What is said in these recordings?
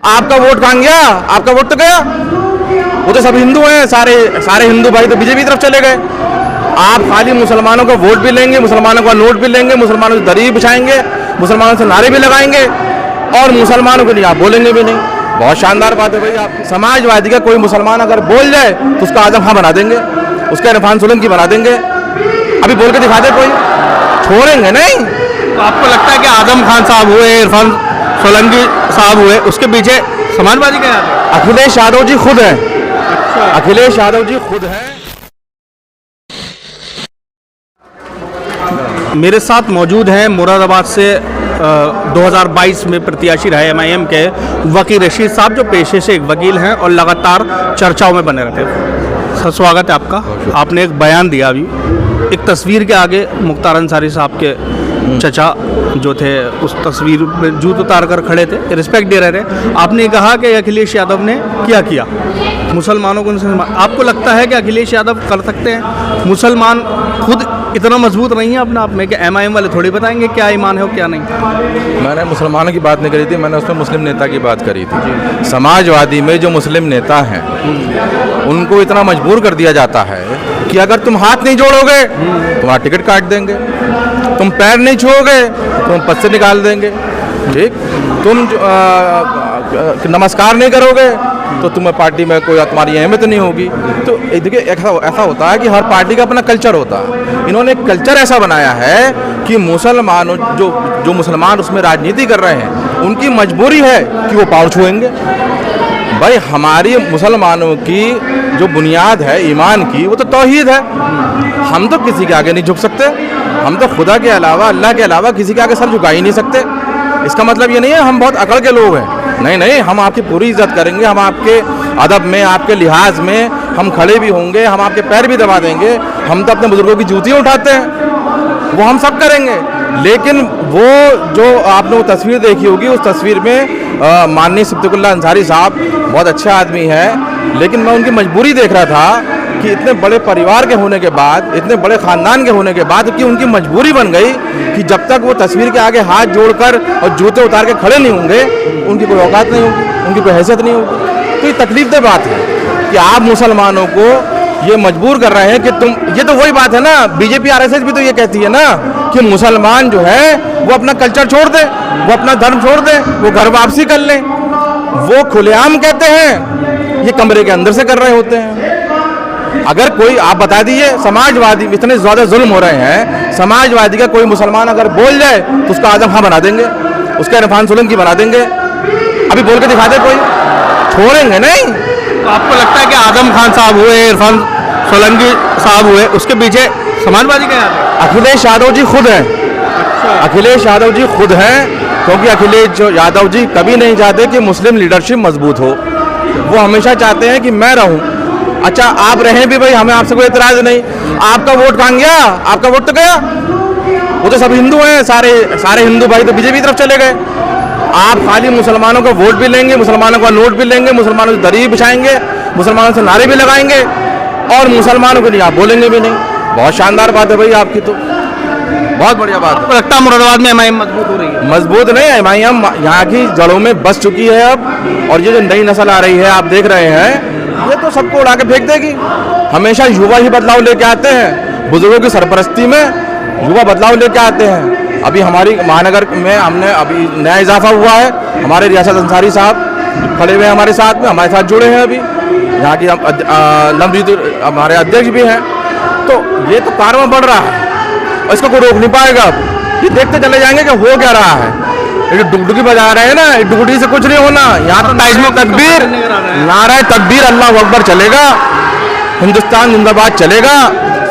आपका वोट कहाँ गया? आपका वोट तो गया। वो तो सब हिंदू हैं, सारे हिंदू भाई तो बीजेपी की तरफ चले गए। आप खाली मुसलमानों का वोट भी लेंगे, मुसलमानों का नोट भी लेंगे, मुसलमानों की दरी बिछाएंगे, मुसलमानों से नारे भी लगाएंगे और मुसलमानों के लिए आप बोलेंगे भी नहीं। बहुत शानदार बात है भाई आपकी। समाजवादी का कोई मुसलमान अगर बोल जाए तो उसका आजम खां बना देंगे, उसका इरफान सोलंकी बना देंगे। अभी बोल के दिखा दे कोई, छोड़ेंगे नहीं। तो आपको लगता है कि आजम खान साहब हुए, इरफान सोलंकी साहब हुए, उसके पीछे समाजवादी का याद है? अखिलेश यादव जी खुद हैं। अच्छा। अखिलेश यादव जी खुद हैं। मेरे साथ मौजूद हैं मुरादाबाद से 2022 में प्रत्याशी रहे MIM के वकील रशीद साहब, जो पेशे से एक वकील हैं और लगातार चर्चाओं में बने रहते हैं। सर स्वागत है आपका। आपने एक बयान दिया अभी, एक तस्वीर के आगे मुख्तार अंसारी साहब के चचा जो थे उस तस्वीर में जूत उतार कर खड़े थे, रिस्पेक्ट दे रहे थे। आपने कहा कि अखिलेश यादव ने क्या किया मुसलमानों को। आपको लगता है कि अखिलेश यादव कर सकते हैं? मुसलमान खुद इतना मजबूत नहीं है अपने आप में कि MIM वाले थोड़ी बताएंगे क्या ईमान है और क्या नहीं? मैंने मुसलमानों की बात नहीं करी थी, मैंने उसमें मुस्लिम नेता की बात करी थी। समाजवादी में जो मुस्लिम नेता हैं उनको इतना मजबूर कर दिया जाता है कि अगर तुम हाथ नहीं जोड़ोगे तुम्हारा टिकट काट देंगे, तुम पैर नहीं छुओगे तुम पद से निकाल देंगे, ठीक, तुम नमस्कार नहीं करोगे तो तुम्हें पार्टी में कोई तुम्हारी अहमियत नहीं होगी। तो देखिए ऐसा होता है कि हर पार्टी का अपना कल्चर होता है। इन्होंने एक कल्चर ऐसा बनाया है कि मुसलमान जो मुसलमान उसमें राजनीति कर रहे हैं उनकी मजबूरी है कि वो पाँव छुएंगे। भाई हमारी मुसलमानों की जो बुनियाद है ईमान की वो तो तौहीद है। हम तो किसी के आगे नहीं झुक सकते, हम तो खुदा के अलावा अल्लाह के अलावा किसी के आगे सर झुका ही नहीं सकते। इसका मतलब ये नहीं है हम बहुत अकड़ के लोग हैं, नहीं नहीं, हम आपकी पूरी इज्जत करेंगे, हम आपके अदब में आपके लिहाज में हम खड़े भी होंगे, हम आपके पैर भी दबा देंगे। हम तो अपने बुजुर्गों की जूतियाँ उठाते हैं, वो हम सब करेंगे। लेकिन वो जो आपने वो तस्वीर देखी होगी, उस तस्वीर में माननीय सिद्दीकुल्लाह अंसारी साहब बहुत अच्छे आदमी है, लेकिन मैं उनकी मजबूरी देख रहा था कि इतने बड़े परिवार के होने के बाद, इतने बड़े ख़ानदान के होने के बाद कि उनकी मजबूरी बन गई कि जब तक वो तस्वीर के आगे हाथ जोड़कर और जूते उतार के खड़े नहीं होंगे उनकी कोई औकात नहीं होगी, उनकी कोई हैसियत नहीं होगी। तो ये तकलीफदेह बात है कि आप मुसलमानों को ये मजबूर कर रहे हैं कि तुम, ये तो वही बात है ना, बीजेपी RSS भी तो ये कहती है ना कि मुसलमान जो है वो अपना कल्चर छोड़ दे, वो अपना धर्म छोड़ दे, वो घर वापसी कर लें। वो खुलेआम कहते हैं, ये कमरे के अंदर से कर रहे होते हैं। अगर कोई आप बता दीजिए, समाजवादी इतने ज़्यादा जुल्म हो रहे हैं, समाजवादी का कोई मुसलमान अगर बोल जाए तो उसका आजम खां बना देंगे, उसका इरफान सोलंकी बना देंगे। अभी बोल के दिखा दे कोई, छोड़ेंगे नहीं। तो आपको लगता है कि आजम खान साहब हुए, इरफान सोलंकी साहब हुए, उसके पीछे समाजवादी का याद है? अखिलेश यादव जी खुद हैं। अच्छा। अखिलेश यादव जी खुद हैं, क्योंकि अखिलेश यादव जी कभी नहीं चाहते कि मुस्लिम लीडरशिप मजबूत हो। वो हमेशा चाहते हैं कि मैं रहूं। अच्छा आप रहें भी भाई, हमें आपसे कोई एतराज़ नहीं। आपका वोट कहाँ गया? आपका वोट तो गया। वो तो सब हिंदू हैं, सारे हिंदू भाई तो बीजेपी की तरफ चले गए। आप खाली मुसलमानों का वोट भी लेंगे, मुसलमानों का नोट भी लेंगे, मुसलमानों की दरी बिछाएंगे, मुसलमानों से नारे भी लगाएंगे और मुसलमानों के लिए आप बोलेंगे भी नहीं। बहुत शानदार बात है भाई आपकी, तो बहुत बढ़िया बात है। आपको लगता है मुरादाबाद में MIM मजबूत हो रही है? मजबूत नहीं, MIM यहाँ की जड़ों में बस चुकी है अब, और ये जो नई नस्ल आ रही है आप देख रहे हैं, ये तो सबको उड़ा के फेंक देगी। हमेशा युवा ही बदलाव लेके आते हैं, बुजुर्गों की सरपरस्ती में युवा बदलाव लेके आते हैं। अभी हमारी महानगर में हमने अभी नया इजाफा हुआ है, हमारे रियासत अंसारी साहब खड़े हुए हैं हमारे साथ में, हमारे साथ जुड़े हैं। अभी यहाँ की नवनीत हमारे अध्यक्ष भी हैं। तो ये तो कारवां बढ़ रहा है और इसको कोई रोक नहीं पाएगा। अब ये देखते चले जाएंगे कि हो क्या रहा है। ये डुगडुगी बजा रहे हैं ना, डुगडुगी से कुछ नहीं होना। यहाँ तो तकबीर, नारा तकबीर, अल्लाह अकबर चलेगा, हिंदुस्तान जिंदाबाद चलेगा,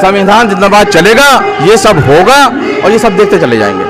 संविधान जिंदाबाद चलेगा, ये सब होगा और ये सब देखते चले जाएंगे।